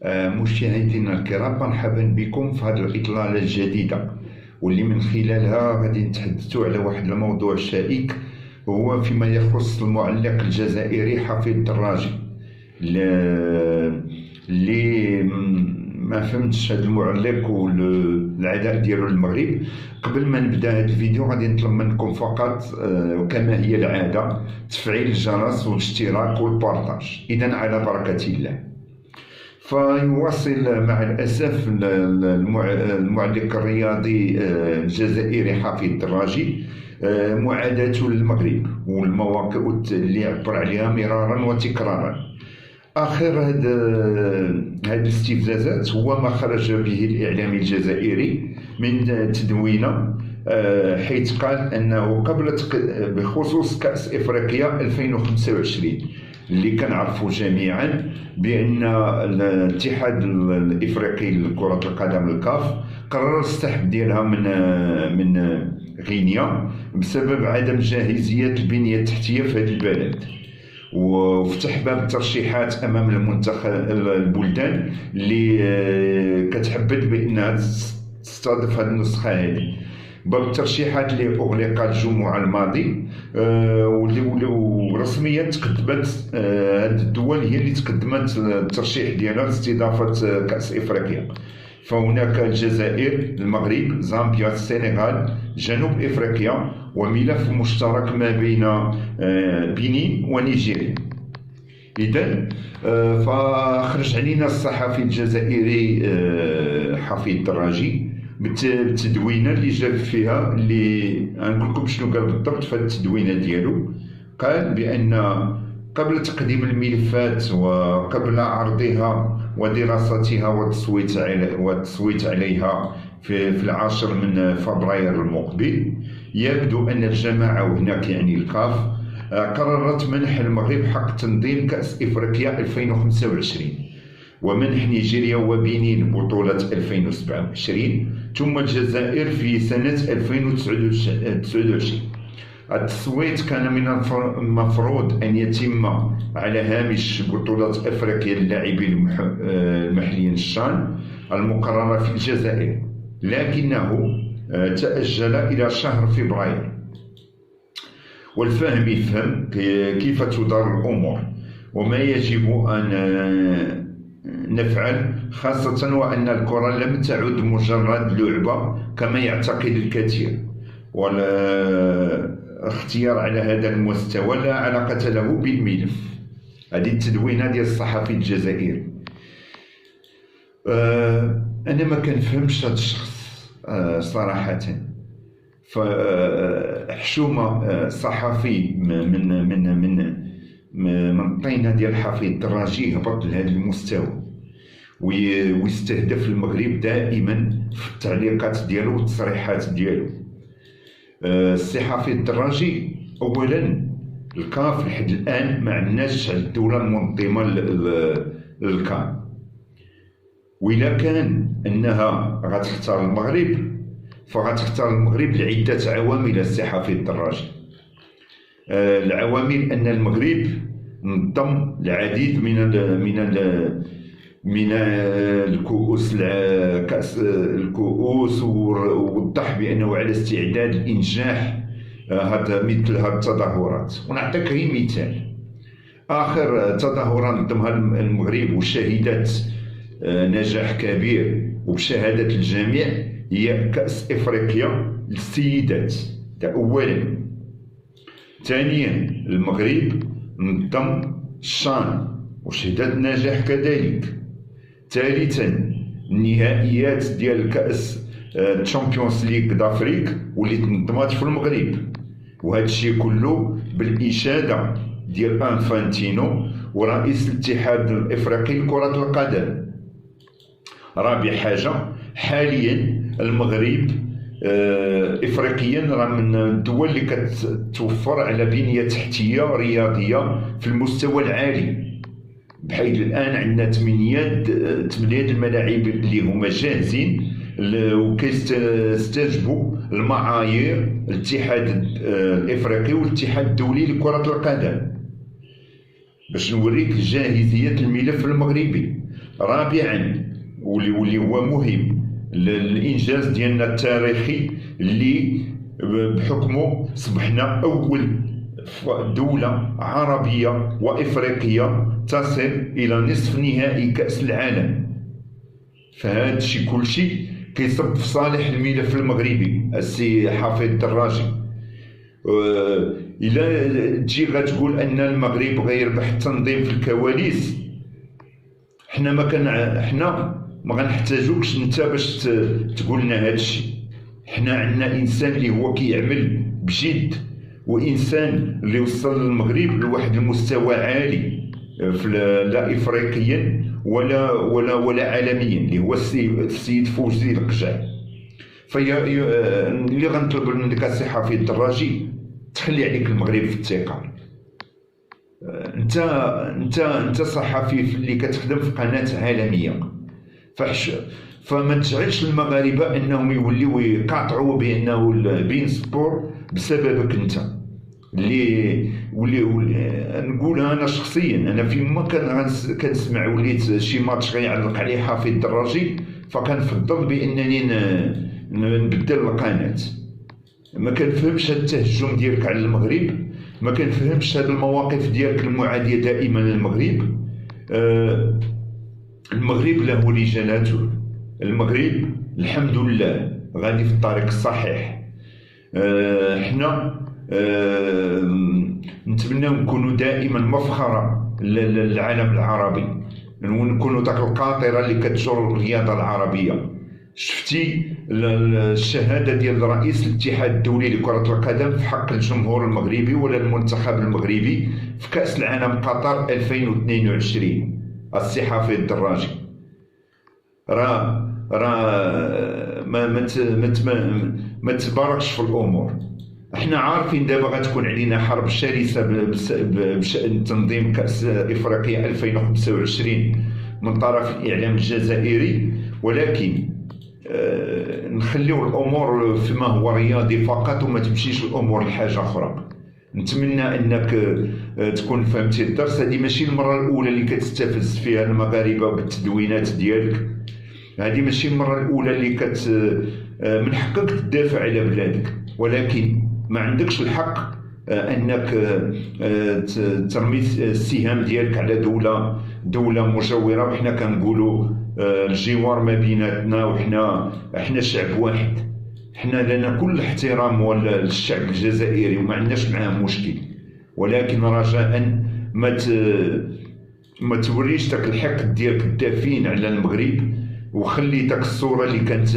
مشاهدينا الكرام، مرحبا بكم في هذه الإطلالة الجديدة، واللي من خلالها غادي نتحدثوا على واحد الموضوع شائك، هو فيما يخص المعلق الجزائري حفيظ الدراجي اللي ما فهمتش هذا المعلق والعداء ديالو للمغرب. قبل ما نبدا هذا الفيديو غادي نطلب منكم فقط كما هي العاده تفعيل الجرس والاشتراك والبارطاج. اذا على بركه الله. فيواصل مع الأسف المعلق الرياضي الجزائري حفيظ الدراجي معاداته للمغرب والمواقع اللي عبر عليها مرارا وتكرارا. آخر هذه الاستفزازات هو ما خرج به الإعلامي الجزائري من تدوينه، حيث قال أنه بخصوص كأس إفريقيا 2025 اللي كنعرفوا جميعا بأن الاتحاد الإفريقي لكرة القدم الكاف قرر السحب ديالها من غينيا بسبب عدم جاهزية البنية التحتية في هذا البلد، وفتح باب الترشيحات امام المنتخب البلدان اللي كتحبذ بانها تستضيف هذه النسخه هذه. باب الترشيحات اللي اغلق الجمعه الماضي، واللي رسميا تقدمت هذه الدول هي اللي تقدمت الترشيح ديالها لاستضافه كاس افريقيا. فهناك الجزائر، المغرب، زامبيا، السنغال، جنوب افريقيا، وملف مشترك ما بين بنين ونيجيريا. إذن فخرج علينا الصحفي الجزائري حفيظ الدراجي بالتدوينه اللي جاب فيها، اللي غنقول لكم شنو قال بالضبط في التدوينه ديالو. قال بان قبل تقديم الملفات وقبل عرضها ودراستها والتصويت عليها في 10 من فبراير المقبل، يبدو أن الجماعة، وهناك يعني الكاف، قررت منح المغرب حق تنظيم كأس إفريقيا 2025 ومنح نيجيريا وبنين بطولة 2027 ثم الجزائر في سنة 2029. التصويت كان من المفروض أن يتم على هامش بطولة أفريقيا للاعبين المحليين الشان المقررة في الجزائر، لكنه تأجل إلى شهر فبراير. والفهم يفهم كيف تدار الأمور وما يجب أن نفعل، خاصة وأن الكرة لم تعد مجرد لعبة كما يعتقد الكثير، والاختيار على هذا المستوى لا علاقة له بالملف. هذه التدوينة ديال الصحفي الجزائري. أنا ما كنفهمش هذا الشخص صراحة. فحشومة صحفي من الطينة ديال حفيظ الدراجي هبط لهذا المستوى ويستهدف المغرب دائما في التعليقات ديالو والتصريحات ديالو. الصحفي الدراجي، اولا الكاف لحد الان ما عندناش الدوله المنظمه للكان، وإلا كان انها غتختار المغرب فغتختار المغرب لعده عوامل. الصحفي الدراجي العوامل ان المغرب نظم العديد من الكؤوس، كأس الكؤوس، ووضح بأنه على استعداد لإنجاح مثل هذه التظاهرات. ونعطيك غير مثال. آخر تظاهرة نظمها المغرب وشهدت نجاح كبير وبشهادة الجميع هي كأس إفريقيا للسيدات، أولا. ثانيا المغرب نظم الشان وشهدت نجاح كذلك. ثالثا النهائيات ديال كأس الشامبيونز ليغ دافريك واللي تنظمات في المغرب، وهذا الشيء كله بالإشادة ديال انفانتينو ورئيس الاتحاد الإفريقي لكرة القدم. رابع حاجة، حاليا المغرب افريقيا راه من الدول اللي كتوفر على بنية تحتية رياضية في المستوى العالي، بحيث الان عندنا 8 الملاعب اللي هما جاهزين وكيستجبوا المعايير الاتحاد الافريقي والاتحاد الدولي لكرة القدم. باش نوريك جاهزية الملف المغربي، رابعا واللي هو مهم، الانجاز ديالنا التاريخي اللي بحكمه صبحنا اول دولة عربية وافريقية تصل الى نصف نهائي كأس العالم. فهذا الشيء كلشي كيصب في صالح الملف المغربي السي حفيظ الدراجي. الى تجي غتقول ان المغرب غيربح التنظيم في الكواليس، حنا ما غنحتاجوكش انت باش تقول لنا هذا الشيء. حنا عندنا انسان اللي هو كيعمل بجد، وانسان اللي وصل المغرب لواحد المستوى عالي لا افريقيا ولا عالميا، اللي هو السيد فوزي القجع. اللي غنطلب منك السي حفيظ الدراجي تخلي عليك المغرب في الثقه. انت صحفي اللي كتخدم في قناه عالميه، فما تشغلش المغاربه انهم يوليو يقاطعوا بانه بين سبور بسببك انت. اللي نقولها انا شخصيا، انا فيما كنسمع وليت شي ماتش غيعلق عليه حفيظ الدراجي فكنفضل بانني نبدل القناه. ما كنفهمش هذا التهجم ديالك على المغرب، ما كنفهمش هذه المواقف ديالك المعاديه دائما للمغرب. المغرب له رجالاته، المغرب الحمد لله غادي في الطريق الصحيح. حنا نتمنى نكونوا دائما مفخرة للعالم العربي، ونكونوا داك القاطرة اللي كتجر الرياضة العربية. شفتي الشهادة ديال رئيس الاتحاد الدولي لكرة القدم في حق الجمهور المغربي ولا المنتخب المغربي في كأس العالم قطر 2022 السي حفيظ الدراجي. ما تباركش في الامور. احنا عارفين دابا غتكون علينا حرب شرسه بشان تنظيم كاس افريقيا 2025 من طرف الاعلام الجزائري، ولكن نخليو الامور فيما هو رياضي فقط وما تمشيش الامور لحاجه اخرى. نتمنى انك تكون فهمتي الدرس. هذه ماشي المره الاولى اللي كتستفز فيها المغاربه بالتدوينات ديالك، هذه ماشي المره الاولى اللي من حقك تدافع على بلادك، ولكن ما عندكش الحق انك ترمي السهام ديالك على دوله مجاوره. وحنا كنقولوا الجوار ما بيناتنا، وحنا شعب واحد. حنا لنا كل احترام للشعب الجزائري وما عندناش معاه مشكل، ولكن رجاء ما توريش داك الحقد ديالك الدفين على المغرب، وخلي داك الصوره اللي كانت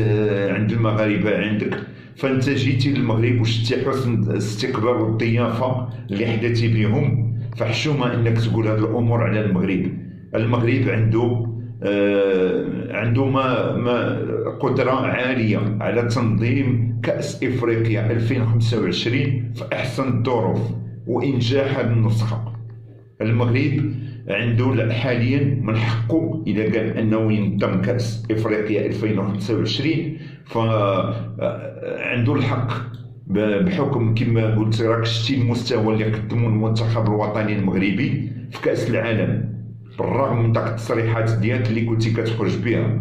عند المغاربه عندك. فانت جيتي للمغرب وشتي حسن الاستقبال والضيافه اللي حدثتي بهم، فحشومه انك تقول هذه الامور على المغرب. المغرب عنده ما قدره عاليه على تنظيم كاس افريقيا 2025 في احسن الظروف وانجاح هذه النسخه. المغرب عنده حاليا من حقه اذا قال انه ينظم كاس افريقيا 2025 فعنده الحق بحكم كما قلت. راك شتي المستوى اللي قدموا المنتخب الوطني المغربي في كاس العالم، بالرغم من داك التصريحات ديالك اللي كنتي كتخرج بها.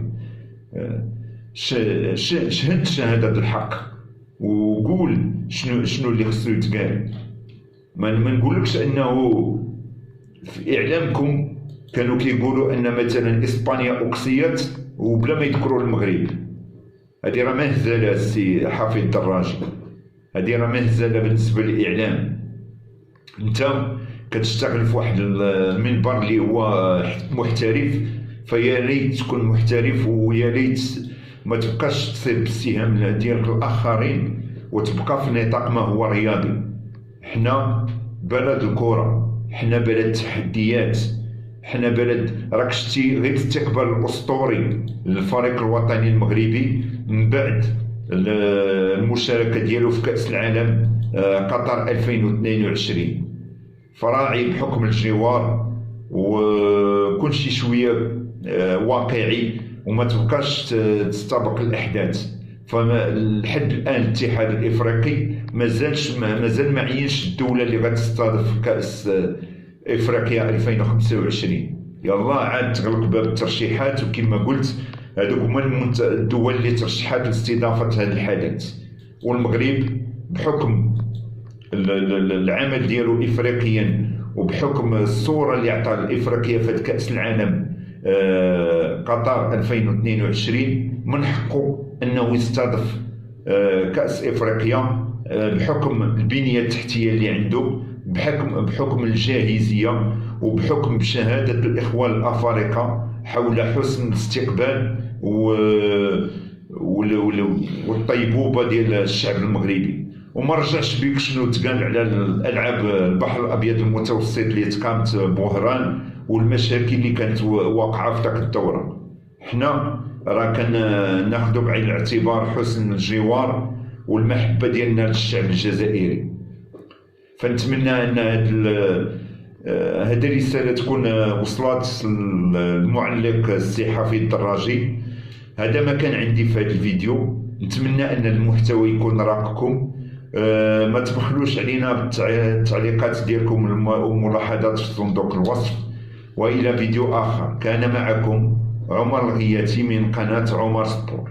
شهد شهاده الحق وقول شنو اللي خصو يتقال. ما نقولكش انه في اعلامكم كانوا كيقولوا ان مثلا اسبانيا اقصيت وبلا ما يذكروا المغرب. هذه راه مهزله السي حفيظ الدراجي، هذه راه مهزله بالنسبه للاعلام. انت كتشتغل في واحد المنبر اللي هو محترف، فيا ريت تكون محترف، ويا ريت ما تبقاش تصيب السهام ديالك الاخرين وتبقى في نطاق ما هو رياضي. حنا بلد الكره، حنا بلد التحديات، حنا بلد راك شتي غير الاستقبال الاسطوري للفريق الوطني المغربي من بعد المشاركه ديالو في كاس العالم قطر 2022. فراعي بحكم الجوار وكل شي شويه واقعي وما تبقاش تستبق الاحداث. فلحد الان الاتحاد الافريقي مازال ما عينش الدوله اللي غتستضيف كاس افريقيا 2025. يلا عاد تغلق باب الترشيحات، وكما قلت هذوك هما الدول اللي ترشحات لاستضافة هذا الحدث. والمغرب بحكم العمل ديالو افريقيا وبحكم الصوره اللي عطاها الافريقيا في كاس العالم قطر 2022 من حقه انه يستضيف كاس افريقيا بحكم البنيه التحتيه اللي عنده، بحكم الجاهزيه، وبحكم بشهاده الاخوان الافارقه حول حسن الاستقبال والطيبوبه ديال الشعب المغربي. وما رجعش بيك شنو تقال على الالعاب البحر الابيض المتوسط اللي تقامت بوهران والمشاكل اللي كانت واقعه في ذاك الدوره. حنا راه كناخذوا بعين الاعتبار حسن الجوار والمحبه ديالنا للشعب الجزائري. فنتمنى ان هذه الرساله تكون وصلت للمعلق الصحفي الدراجي. هذا ما كان عندي في هذا الفيديو. نتمنى ان المحتوى يكون راقكم. ما تبخلوش علينا بالتعليقات ديالكم والملاحظات في صندوق الوصف. والى فيديو اخر. كان معكم عمر الغياتي من قناه عمر سبور.